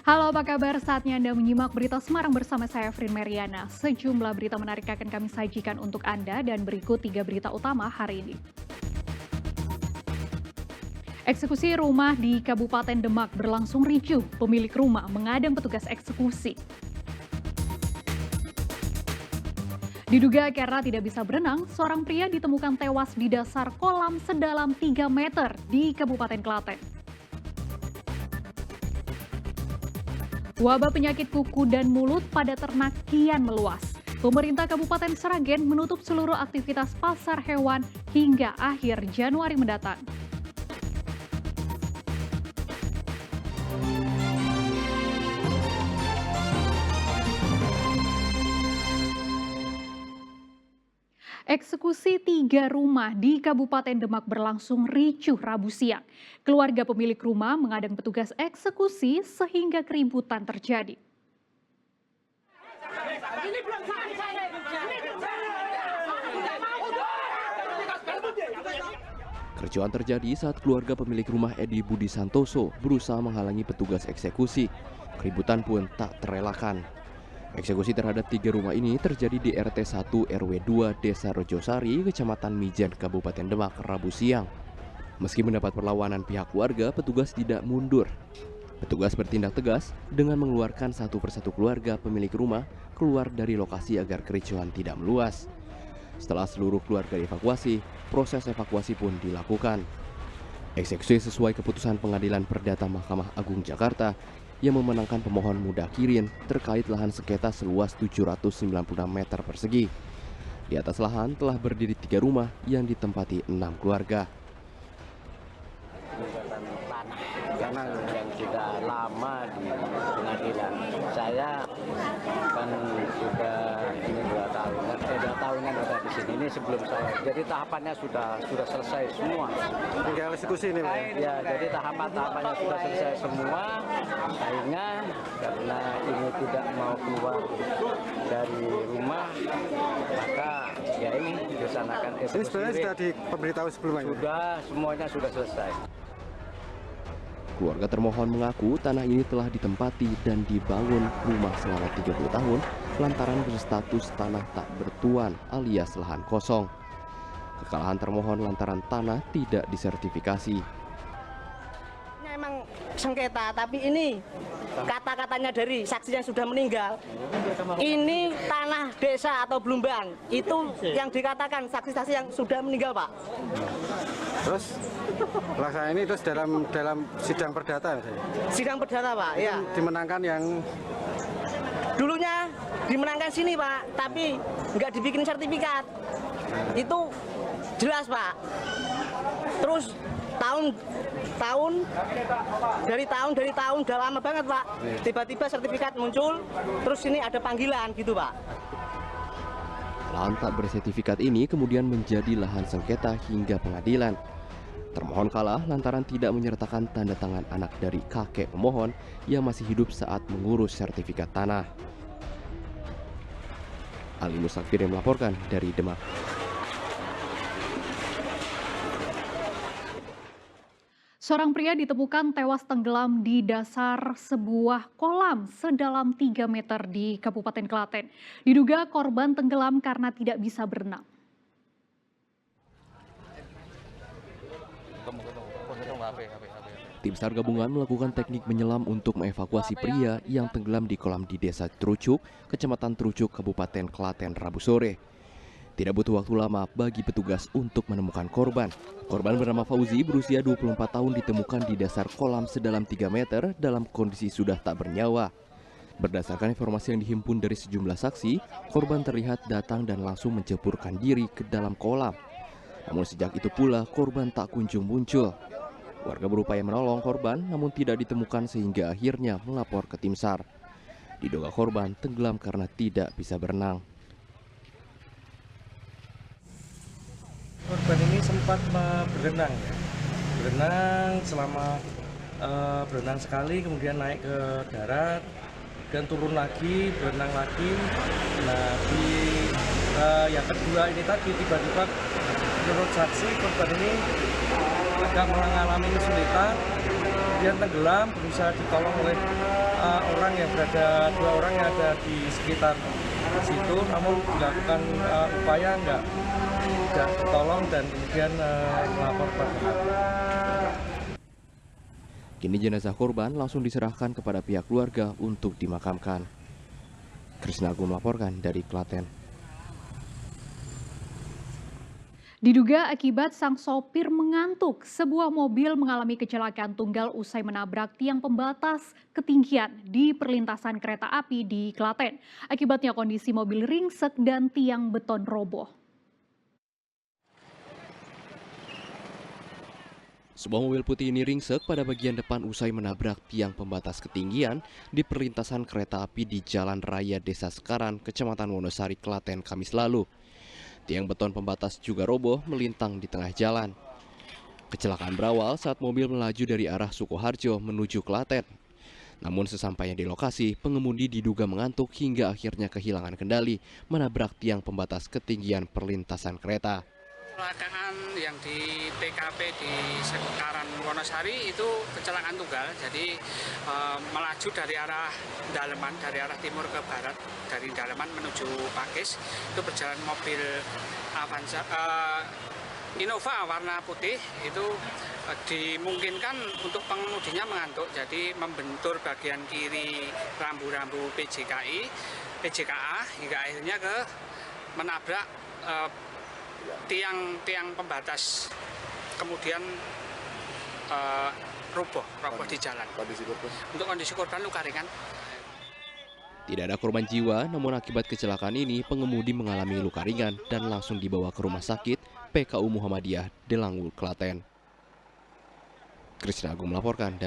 Halo, apa kabar? Saatnya Anda menyimak berita Semarang bersama saya, Frin Meriana. Sejumlah berita menarik akan kami sajikan untuk Anda dan berikut 3 berita utama hari ini. Eksekusi rumah di Kabupaten Demak berlangsung ricuh. Pemilik rumah mengadang petugas eksekusi. Diduga karena tidak bisa berenang, seorang pria ditemukan tewas di dasar kolam sedalam 3 meter di Kabupaten Klaten. Wabah penyakit kuku dan mulut pada ternak kian meluas. Pemerintah Kabupaten Sragen menutup seluruh aktivitas pasar hewan hingga akhir Januari mendatang. Eksekusi 3 rumah di Kabupaten Demak berlangsung ricuh Rabu siang. Keluarga pemilik rumah mengadang petugas eksekusi sehingga keributan terjadi. Kericuhan terjadi saat keluarga pemilik rumah Edi Budi Santoso berusaha menghalangi petugas eksekusi. Keributan pun tak terelakkan. Eksekusi terhadap 3 rumah ini terjadi di RT 1 RW 2 Desa Rejosari, Kecamatan Mijen, Kabupaten Demak, Rabu siang. Meski mendapat perlawanan pihak warga, petugas tidak mundur. Petugas bertindak tegas dengan mengeluarkan satu persatu keluarga pemilik rumah keluar dari lokasi agar kericuhan tidak meluas. Setelah seluruh keluarga dievakuasi, proses evakuasi pun dilakukan. Eksekusi sesuai keputusan Pengadilan Perdata Mahkamah Agung Jakarta yang memenangkan pemohon Mudakirin terkait lahan sengketa seluas 796 meter persegi. Di atas lahan telah berdiri 3 rumah yang ditempati 6 keluarga. Tanah yang sudah lama di pengadilan. Saya kan sudah ini 2 tahunan, 2 tahunan ada di sini. Ini sebelum saya. Jadi tahapannya sudah selesai semua. Tinggal eksekusi ini, Pak. Ya, jadi tahapannya sudah selesai semua. Akhirnya karena ini tidak mau keluar dari rumah, maka ya ini disanakan eksekusi. Ini sebenarnya sudah diberitahu sebelumnya. Sudah, semuanya sudah selesai. Keluarga termohon mengaku tanah ini telah ditempati dan dibangun rumah selama 30 tahun lantaran berstatus tanah tak bertuan alias lahan kosong. Kekalahan termohon lantaran tanah tidak disertifikasi. Emang sengketa, tapi ini kata-katanya dari saksi yang sudah meninggal. Ini tanah desa atau Blumbang. Itu yang dikatakan saksi-saksi yang sudah meninggal, Pak. Terus pelaksanaan ini terus dalam sidang perdata, Sidang perdata, Pak. Ya. dimenangkan yang Dulunya dimenangkan sini, Pak, tapi nggak dibikin sertifikat. Itu jelas, Pak. Terus dari tahun udah lama banget, Pak. Tiba-tiba sertifikat muncul, terus ini ada panggilan gitu, Pak. Lahan tak bersertifikat ini kemudian menjadi lahan sengketa hingga pengadilan. Termohon kalah lantaran tidak menyertakan tanda tangan anak dari kakek pemohon yang masih hidup saat mengurus sertifikat tanah. Ali Musafir melaporkan dari Demak. Seorang pria ditemukan tewas tenggelam di dasar sebuah kolam sedalam 3 meter di Kabupaten Klaten. Diduga korban tenggelam karena tidak bisa berenang. Tim SAR gabungan melakukan teknik menyelam untuk mengevakuasi pria yang tenggelam di kolam di Desa Trucuk, Kecamatan Trucuk, Kabupaten Klaten, Rabu sore. Tidak butuh waktu lama bagi petugas untuk menemukan korban. Korban bernama Fauzi berusia 24 tahun ditemukan di dasar kolam sedalam 3 meter dalam kondisi sudah tak bernyawa. Berdasarkan informasi yang dihimpun dari sejumlah saksi, korban terlihat datang dan langsung menceburkan diri ke dalam kolam. Namun sejak itu pula korban tak kunjung muncul. Warga berupaya menolong korban namun tidak ditemukan sehingga akhirnya melapor ke tim SAR. Diduga korban tenggelam karena tidak bisa berenang. Korban ini sempat berenang ya. Berenang sekali, kemudian naik ke darat, dan turun lagi, berenang lagi. Nah, yang kedua ini tadi tiba-tiba menurut saksi korban ini agak mengalami kesulitan kemudian tenggelam, berusaha ditolong oleh dua orang yang ada di sekitar situ, namun dilakukan upaya nggak tertolong dan kemudian melapor kepada. Kini jenazah korban langsung diserahkan kepada pihak keluarga untuk dimakamkan. Krisna Agung melaporkan dari Klaten. Diduga akibat sang sopir mengantuk, sebuah mobil mengalami kecelakaan tunggal usai menabrak tiang pembatas ketinggian di perlintasan kereta api di Klaten. Akibatnya kondisi mobil ringsek dan tiang beton roboh. Sebuah mobil putih ini ringsek pada bagian depan usai menabrak tiang pembatas ketinggian di perlintasan kereta api di Jalan Raya Desa Sekaran, Kecamatan Wonosari, Klaten, Kamis lalu. Tiang beton pembatas juga roboh melintang di tengah jalan. Kecelakaan berawal saat mobil melaju dari arah Sukoharjo menuju Klaten. Namun sesampainya di lokasi, pengemudi diduga mengantuk hingga akhirnya kehilangan kendali menabrak tiang pembatas ketinggian perlintasan kereta. Kecelakaan yang di TKP di Sekaran Wonosari itu kecelakaan tunggal, jadi melaju dari arah Daleman, dari arah timur ke barat, dari Daleman menuju Pakis, itu berjalan mobil Avanza, Innova warna putih, itu dimungkinkan untuk pengemudinya mengantuk, jadi membentur bagian kiri rambu-rambu PJKA hingga akhirnya menabrak tiang pembatas, kemudian roboh di jalan. Untuk kondisi korban luka ringan. Tidak ada korban jiwa, namun akibat kecelakaan ini pengemudi mengalami luka ringan dan langsung dibawa ke rumah sakit PKU Muhammadiyah Delangu, Klaten. Krisna Agung melaporkan dari